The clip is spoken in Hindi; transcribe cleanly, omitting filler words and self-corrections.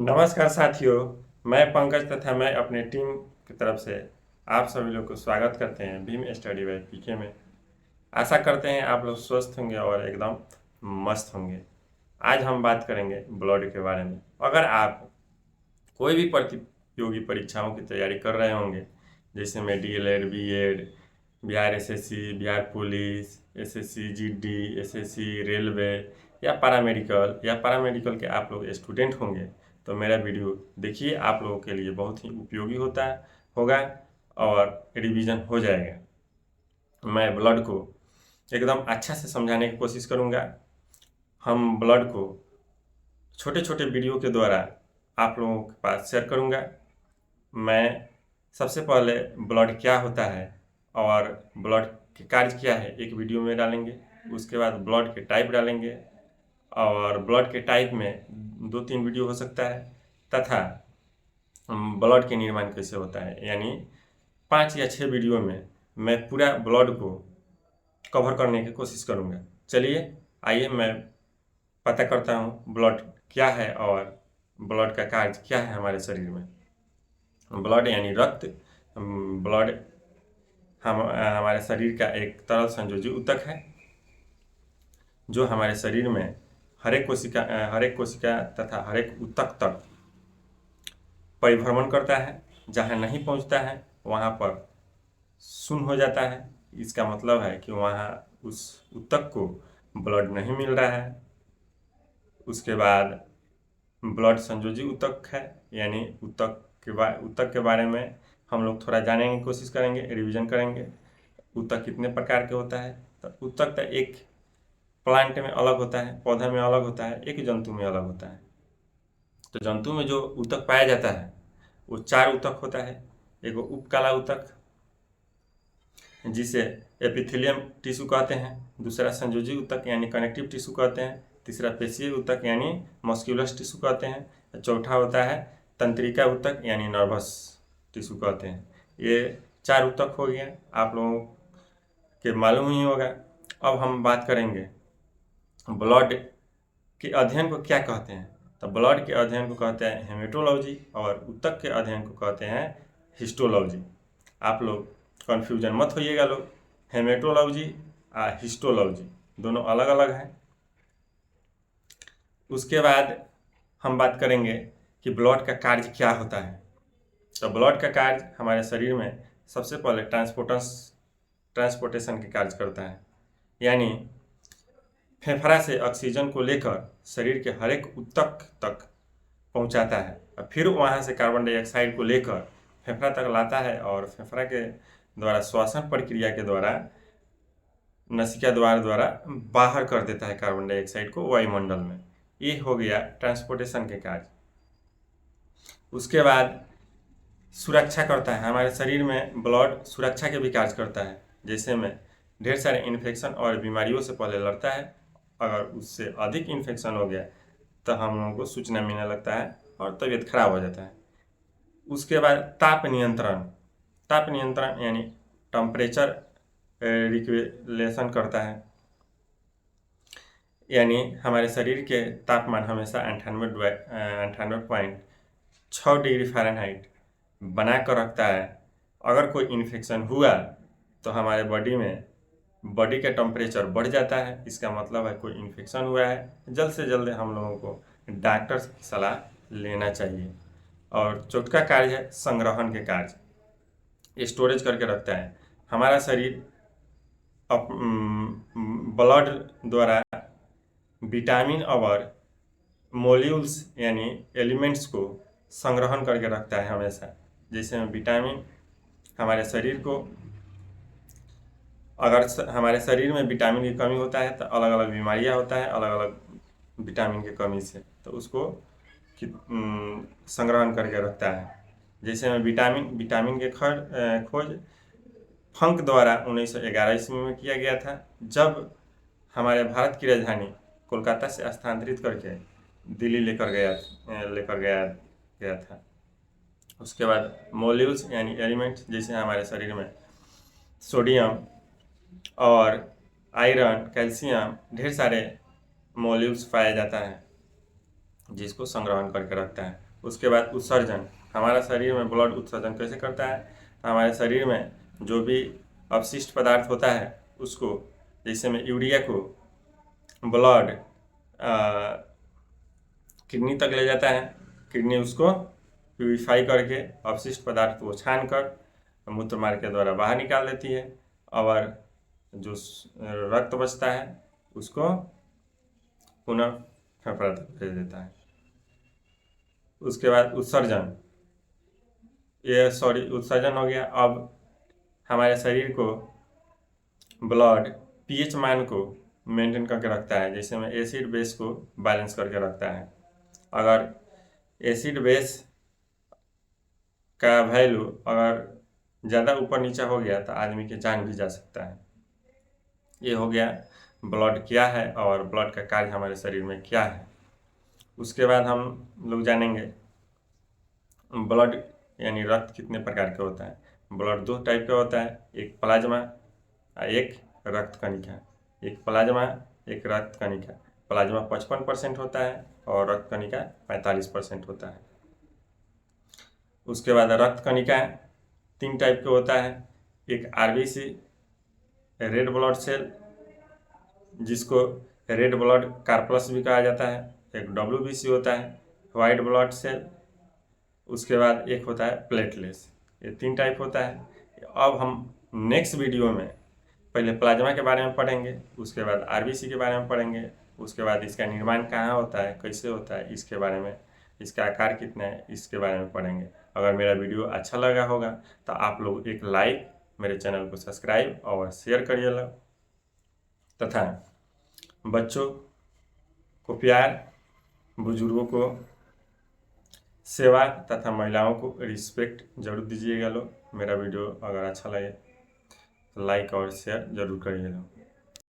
नमस्कार साथियों। मैं पंकज तथा मैं अपने टीम की तरफ से आप सभी लोग को स्वागत करते हैं भीम स्टडी बाय पीके में। आशा करते हैं आप लोग स्वस्थ होंगे और एकदम मस्त होंगे। आज हम बात करेंगे ब्लड के बारे में। अगर आप कोई भी प्रतियोगी परीक्षाओं की तैयारी कर रहे होंगे, जैसे में DElEd, BEd, Bihar SSC, Bihar police, SSC GD, SSC railway या पैरामेडिकल के आप लोग स्टूडेंट होंगे, तो मेरा वीडियो देखिए। आप लोगों के लिए बहुत ही उपयोगी होगा और रिवीजन हो जाएगा। मैं ब्लड को एकदम अच्छा से समझाने की कोशिश करूँगा। हम ब्लड को छोटे छोटे वीडियो के द्वारा आप लोगों के पास शेयर करूँगा। मैं सबसे पहले ब्लड क्या होता है और ब्लड के कार्य क्या है एक वीडियो में डालेंगे। उसके बाद ब्लड के टाइप डालेंगे और ब्लड के टाइप में 2-3 वीडियो हो सकता है, तथा ब्लड के निर्माण कैसे होता है, यानी 5 या 6 वीडियो में मैं पूरा ब्लड को कवर करने की कोशिश करूँगा। चलिए आइए मैं पता करता हूँ ब्लड क्या है और ब्लड का कार्य क्या है हमारे शरीर में। ब्लड यानी रक्त। ब्लड हमारे शरीर का एक तरल संयोजी ऊतक है जो हमारे शरीर में हर एक कोशिका तथा हर एक ऊतक तक परिभ्रमण करता है। जहाँ नहीं पहुँचता है वहाँ पर शून्य हो जाता है। इसका मतलब है कि वहाँ उस ऊतक को ब्लड नहीं मिल रहा है। उसके बाद ब्लड संयोजी ऊतक है, यानी ऊतक के बारे में हम लोग थोड़ा जानने की कोशिश करेंगे, रिवीजन करेंगे। ऊतक कितने प्रकार के होता है, तो ऊतक तो एक प्लांट में अलग होता है, पौधा में अलग होता है, एक जंतु में अलग होता है। तो जंतु में जो ऊतक पाया जाता है वो 4 ऊतक होता है। एक उपकला ऊतक जिसे एपिथेलियम टिश्यू कहते हैं, दूसरा संयोजी ऊतक यानी कनेक्टिव टिश्यू कहते हैं, तीसरा पेशीय ऊतक यानी मस्क्यूलस टिश्यू कहते हैं, चौथा होता है तंत्रिका ऊतक यानी नर्वस टिश्यू कहते हैं। ये 4 ऊतक हो गए, आप लोगों के मालूम ही होगा। अब हम बात करेंगे ब्लड के अध्ययन को क्या कहते हैं। तो ब्लड के अध्ययन को कहते हैं हेमेटोलॉजी और ऊतक के अध्ययन को कहते हैं हिस्टोलॉजी। आप लोग कन्फ्यूजन मत होइएगा लोग, हेमेटोलॉजी और हिस्टोलॉजी दोनों अलग अलग हैं। उसके बाद हम बात करेंगे कि ब्लड का कार्य क्या होता है। तो ब्लड का कार्य हमारे शरीर में सबसे पहले ट्रांसपोर्टेशन के कार्य करता है, यानी फेफड़ा से ऑक्सीजन को लेकर शरीर के हर एक ऊतक तक पहुंचाता है और फिर वहां से कार्बन डाइऑक्साइड को लेकर फेफड़ा तक लाता है और फेफड़ा के द्वारा श्वसन प्रक्रिया के द्वारा नसिका द्वारा बाहर कर देता है कार्बन डाइऑक्साइड को वायुमंडल में। ये हो गया ट्रांसपोर्टेशन के कार्य। उसके बाद सुरक्षा करता है, हमारे शरीर में ब्लड सुरक्षा के भी कार्य करता है। जैसे में ढेर सारे इन्फेक्शन और बीमारियों से पहले लड़ता है। अगर उससे अधिक इन्फेक्शन हो गया तो हम लोगों को सूचना मिलने लगता है और तबीयत खराब हो जाता है। उसके बाद ताप नियंत्रण यानी टेम्परेचर रेगुलेशन करता है, यानी हमारे शरीर के तापमान हमेशा 98.6 डिग्री फ़ारेनहाइट बना कर रखता है। अगर कोई इन्फेक्शन हुआ तो हमारे बॉडी का टेम्परेचर बढ़ जाता है। इसका मतलब है कोई इन्फेक्शन हुआ है, जल्द से जल्द हम लोगों को डॉक्टर की सलाह लेना चाहिए। और चौथा कार्य है संग्रहण के कार्य, स्टोरेज करके रखता है। हमारा शरीर ब्लड द्वारा विटामिन और मोल्यूल्स यानी एलिमेंट्स को संग्रहण करके रखता है हमेशा। जैसे में विटामिन हमारे शरीर को, अगर हमारे शरीर में विटामिन की कमी होता है तो अलग अलग बीमारियां होता है अलग अलग विटामिन की कमी से, तो उसको संग्रहण करके रखता है। जैसे में विटामिन के खोज फंक द्वारा 1911 ईस्वी में किया गया था, जब हमारे भारत की राजधानी कोलकाता से स्थानांतरित करके दिल्ली लेकर गया था। उसके बाद मोल्यूल्स यानी एलिमेंट्स, जैसे हमारे शरीर में सोडियम और आयरन, कैल्शियम, ढेर सारे मोल्यूल्स पाया जाता है जिसको संग्रहण करके रखता है। उसके बाद उत्सर्जन, हमारा शरीर में ब्लड उत्सर्जन कैसे करता है? तो हमारे शरीर में जो भी अवशिष्ट पदार्थ होता है उसको, जैसे में यूरिया को ब्लड किडनी तक ले जाता है, किडनी उसको प्यूरिफाई करके अवशिष्ट पदार्थ को छान कर मूत्र मार्ग के द्वारा बाहर निकाल देती है, और जो रक्त बचता है उसको पुनः फेफड़ा तक भेज देता है। उसके बाद उत्सर्जन, उत्सर्जन हो गया। अब हमारे शरीर को ब्लड पीएच मान को मेंटेन करके रखता है, जैसे में एसिड बेस को बैलेंस करके रखता है। अगर एसिड बेस का वैल्यू अगर ज़्यादा ऊपर नीचे हो गया तो आदमी की जान भी जा सकता है। ये हो गया ब्लड क्या है और ब्लड का कार्य हमारे शरीर में क्या है। उसके बाद हम लोग जानेंगे ब्लड यानी रक्त कितने प्रकार का होता है। ब्लड दो टाइप का होता है, एक प्लाज्मा एक रक्त कणिका। एक प्लाज्मा एक रक्त कणिका। प्लाज्मा 55% होता है और रक्त कणिका 45% होता है। उसके बाद रक्त कणिका 3 टाइप का होता है, एक आरबीसी रेड ब्लड सेल जिसको रेड ब्लड कार्पल्स भी कहा जाता है, एक डब्ल्यूबीसी होता है वाइट ब्लड सेल, उसके बाद एक होता है प्लेटलेट्स। ये 3 टाइप होता है। अब हम नेक्स्ट वीडियो में पहले प्लाज्मा के बारे में पढ़ेंगे, उसके बाद आरबीसी के बारे में पढ़ेंगे, उसके बाद इसका निर्माण कहाँ होता है, कैसे होता है, इसके बारे में, इसका आकार कितना है, इसके बारे में पढ़ेंगे। अगर मेरा वीडियो अच्छा लगा होगा तो आप लोग एक लाइक, मेरे चैनल को सब्सक्राइब और शेयर करिएगा, तथा बच्चों को प्यार, बुजुर्गों को सेवा तथा महिलाओं को रिस्पेक्ट जरूर दीजिएगा लोग। मेरा वीडियो अगर अच्छा लगे तो लाइक और शेयर जरूर करिएगा।